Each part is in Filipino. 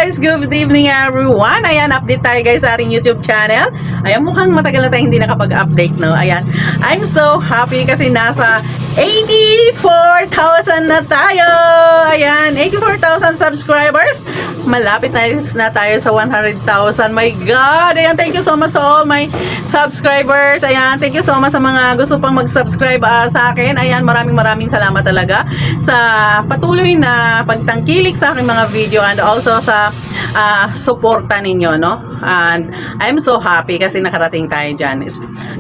guys, good evening everyone. Ayan, update tayo guys sa ating YouTube channel. Ayan, mukhang matagal na tayong hindi nakapag-update, no? Ayan, I'm so happy kasi nasa 84,000 na tayo. Ayan, 84,000 subscribers. Malapit na tayo sa 100,000. My God! Ayan, thank you so much sa all my subscribers. Ayan, thank you so much sa mga gusto pang mag-subscribe sa akin. Ayan, maraming salamat talaga sa patuloy na pagtangkilik sa aking mga video and also sa suporta ninyo, no? And I'm so happy kasi nakarating tayo dyan.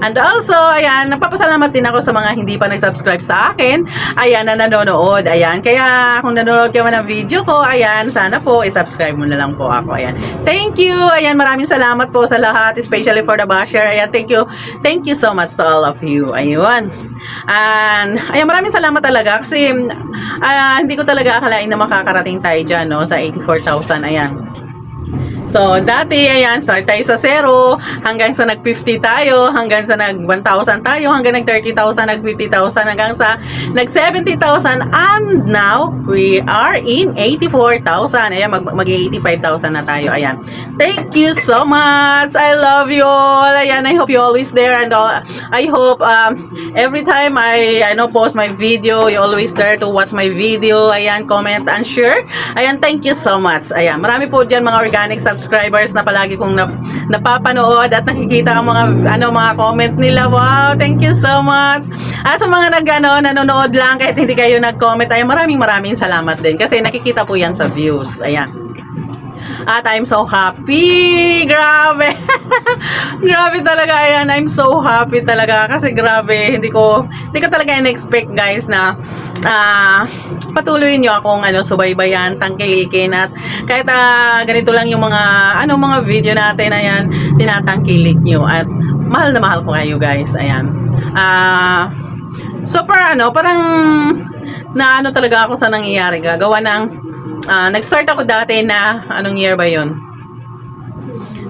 And also, ayan, napapasalamat din ako sa mga hindi pa nag-subscribe sa akin. Ayan, na nanonood. Ayan, kaya kung nanonood ka man ng video ko, ayan, sana po i-subscribe mo na lang po ako. Ayan, thank you. Ayan, maraming salamat po sa lahat, especially for the basher. Ayan, thank you so much to all of you. Ayun. And ayan, maraming salamat talaga kasi hindi ko talaga akalain na makakarating tayo dyan, no, sa 84,000. Ayan. So, dati, ayan, start tayo sa 0, hanggang sa nag-50 tayo, hanggang sa nag-1,000 tayo, hanggang nag-30,000, nag-50,000, hanggang sa nag-70,000, and now, we are in 84,000. Ayan, mag-85,000 na tayo. Ayan. Thank you so much. I love you all. Ayan, I hope you always there, and I hope every time I post my video, you always there to watch my video. Ayan, comment and share. Ayan, thank you so much. Ayan, marami po dyan mga organic subscribers na palagi kong napapanood at nakikita ang mga comment nila. Wow, thank you so much. At sa mga nanonood lang kahit hindi kayo nag-comment, ay maraming salamat din kasi nakikita po yan sa views. Ayan. At I'm so happy. Grabe. Grabe talaga. Ayan, I'm so happy talaga kasi grabe, hindi ko talaga in-expect guys na patuloy nyo akong subaybayan, tangkilikin, at kahit ganito lang yung mga video natin, ayan, tinatangkilik nyo at mahal na mahal ko kayo guys. Ayan. So parang talaga ako sa nangyayari, gagawa ng nag-start ako dati na anong year ba yun?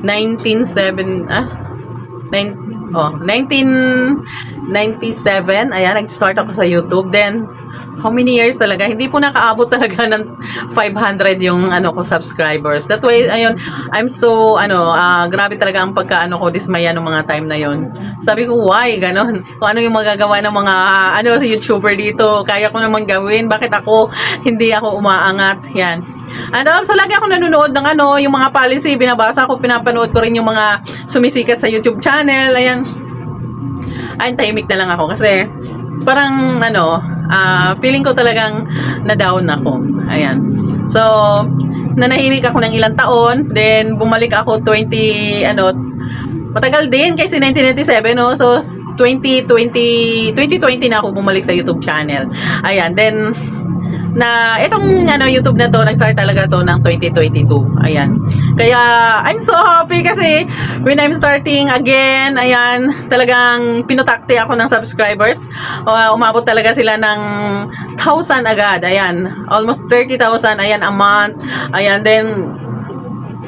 1997. Ayan, nag-start ako sa YouTube. Then how many years talaga? Hindi po nakaabot talaga ng 500 yung ko subscribers. That way, ayun, I'm so grabe talaga ang ko, dismaya ng mga time na yon. Sabi ko, why ganon? Kung ano yung magagawa ng mga YouTuber dito, kaya ko naman gawin. Bakit hindi ako umaangat? Yan. And also, lagi ako nanonood ng yung mga policy, binabasa ko, pinapanood ko rin yung mga sumisikat sa YouTube channel. Ayan. Ay, tahimik na lang ako kasi parang feeling ko talagang na-down ako. Ayan. So, nanahimik ako ng ilang taon, then bumalik ako matagal din kasi 1997, no? So 2020 na ako bumalik sa YouTube channel. Ayan, then itong YouTube na to, nag-start talaga to ng 2022. Ayan. Kaya I'm so happy kasi when I'm starting again, ayan, talagang pinutakti ako ng subscribers. Umabot talaga sila ng 1,000 agad. Ayan. Almost 30,000 ayan a month. Ayan, then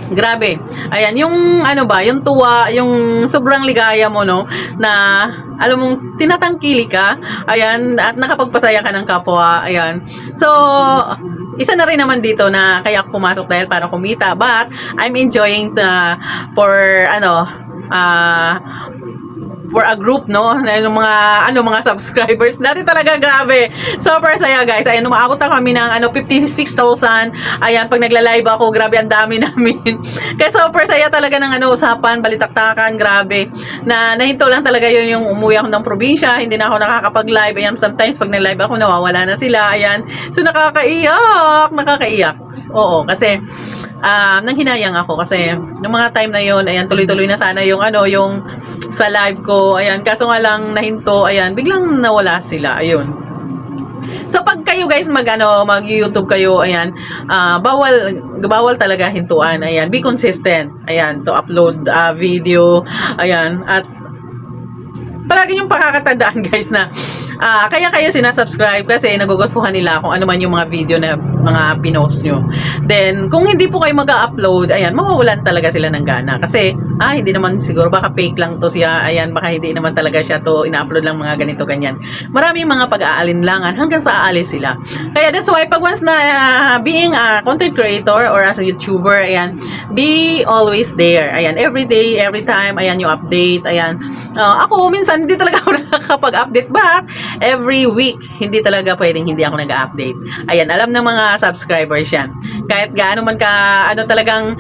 grabe. Ayan, yung yung tuwa, yung sobrang ligaya mo, no, na alam mong tinatangkili ka, ayan, at nakapagpasaya ka ng kapwa, ayan. So, isa na rin naman dito na kaya ako pumasok dahil para kumita, but I'm enjoying for a group, no, ng mga subscribers. Dati talaga grabe, super saya guys. Ayan, umaabot na kami ng 56,000. Ayan, pag nagla-live ako, grabe, ang dami namin. Kaya super saya talaga ng usapan, balitaktakan, grabe. Nahinto lang talaga yung umuwi ako ng probinsya, hindi na ako nakakapag-live. Ayan, sometimes pag nag-live ako, nawawala na sila. Ayan, so nakakaiyak. Oo, kasi nanghinayang ako kasi nung mga time na yon, ayan, tuloy-tuloy na sana yung sa live ko, ayan, kaso nga lang nahinto, ayan, biglang nawala sila, ayun. So pag kayo guys mag-YouTube kayo, ayan, bawal talaga hintuan, ayan, be consistent, ayan, to upload video, ayan, at palagi yung pakakatandaan guys na Kaya kayo sinasubscribe kasi nagugustuhan nila kung ano man yung mga video na mga pinost nyo. Then, kung hindi po kayo mag-upload, ayan, mawawalan talaga sila ng gana. Kasi, hindi naman siguro, baka fake lang to siya, ayan, baka hindi naman talaga siya to, ina-upload lang mga ganito, ganyan. Maraming mga pag-aalinlangan hanggang sa aalis sila. Kaya that's why, pag once na being a content creator or as a YouTuber, ayan, be always there. Ayan, every day, every time, ayan, yung update, ayan. Ako, minsan, hindi talaga ako nakakapag-update, but every week, hindi talaga pwedeng hindi ako nag-update. Ayan, alam ng mga subscribers yan. Kahit gaano man ka, talagang,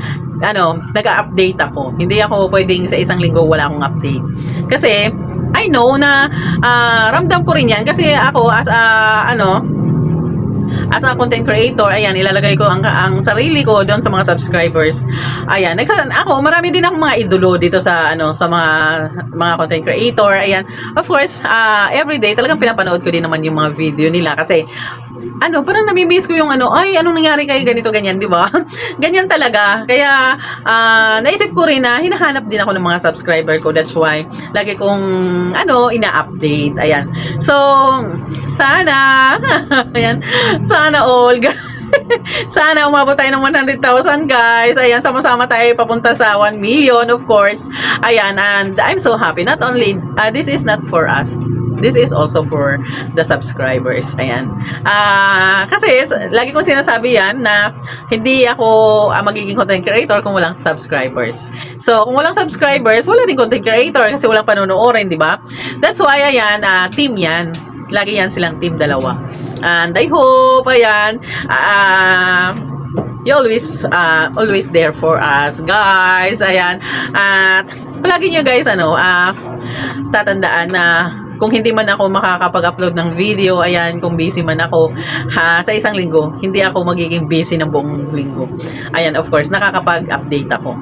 nag-update ako. Hindi ako pwedeng sa isang linggo wala akong update. Kasi, I know na, ramdam ko rin yan. Kasi ako, as a content creator, ayan, ilalagay ko ang sarili ko doon sa mga subscribers. Ayan, ako, marami din akong mga idolo dito sa sa mga content creator. Ayan, of course, everyday talagang pinapanood ko din naman yung mga video nila kasi parang nami-miss ko yung ay, anong nangyari kay ganito, ganyan, di ba? Ganyan talaga. Kaya, naisip ko rin na hinahanap din ako ng mga subscriber ko. That's why, lagi kong, ina-update. Ayan. So, sana, ayan, sana all, sana umabot tayo ng 100,000 guys. Ayan, sama-sama tayo papunta sa 1 million, of course. Ayan, and I'm so happy. Not only, this is not for us. This is also for the subscribers. Ayan. Kasi, lagi kong sinasabi yan na hindi ako magiging content creator kung walang subscribers. So, kung walang subscribers, wala din content creator kasi walang panonoorin, di ba? That's why, ayan, team yan. Lagi yan silang team dalawa. And I hope, ayan, you always there for us, guys. Ayan. At, palagi nyo guys, tatandaan na kung hindi man ako makakapag-upload ng video, ayan, kung busy man ako sa isang linggo, hindi ako magiging busy ng buong linggo. Ayan, of course, nakakapag-update ako.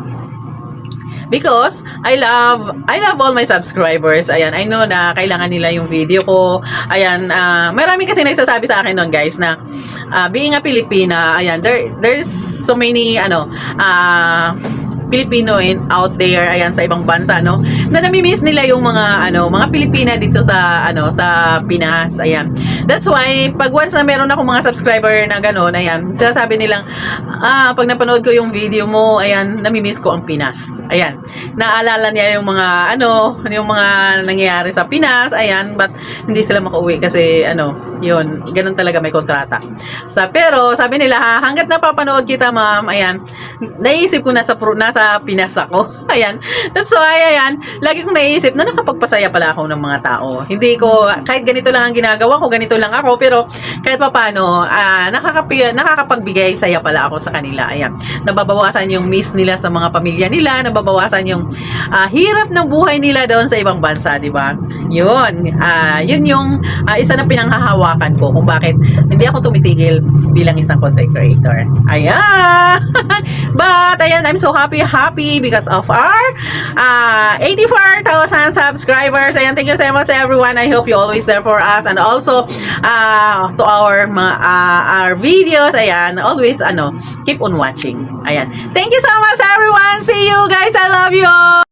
Because I love all my subscribers. Ayan, I know na kailangan nila yung video ko. Ayan, marami kasi nagsasabi sa akin noon, guys, na being a Pilipina, ayan, there's so many Pilipino out there, ayan, sa ibang bansa, na nami-miss nila yung mga Pilipina dito sa sa Pinas. Ayan, that's why pag once na meron ako mga subscriber na gano'n, ayan, sinasabi nilang pag napanood ko yung video mo, ayan, nami-miss ko ang Pinas. Ayan, naalala niya yung mga yung mga nangyayari sa Pinas. Ayan, but hindi sila makauwi kasi yun, ganun talaga, may kontrata. Pero sabi nila, hanggat napapanood kita, ma'am, ayan, naisip ko nasa Pinas ako. Ayan. That's why, ayan, lagi kong naisip na nakapagpasaya pala ako ng mga tao. Hindi ko, kahit ganito lang ang ginagawa ko, ganito lang ako, pero kahit pa paano, nakakapagbigay saya pala ako sa kanila. Ayan. Nababawasan yung miss nila sa mga pamilya nila, nababawasan yung hirap ng buhay nila doon sa ibang bansa, di ba? Yun. Yun yung isa na pinanghahawakan ko kung bakit hindi ako tumitigil bilang isang content creator. Ayan. But, ayan, I'm so happy because of our 84,000 subscribers. Ayan, thank you so much everyone. I hope you always there for us, and also to our videos. Ayan, always keep on watching. Ayan, thank you so much everyone. See you guys. I love you all.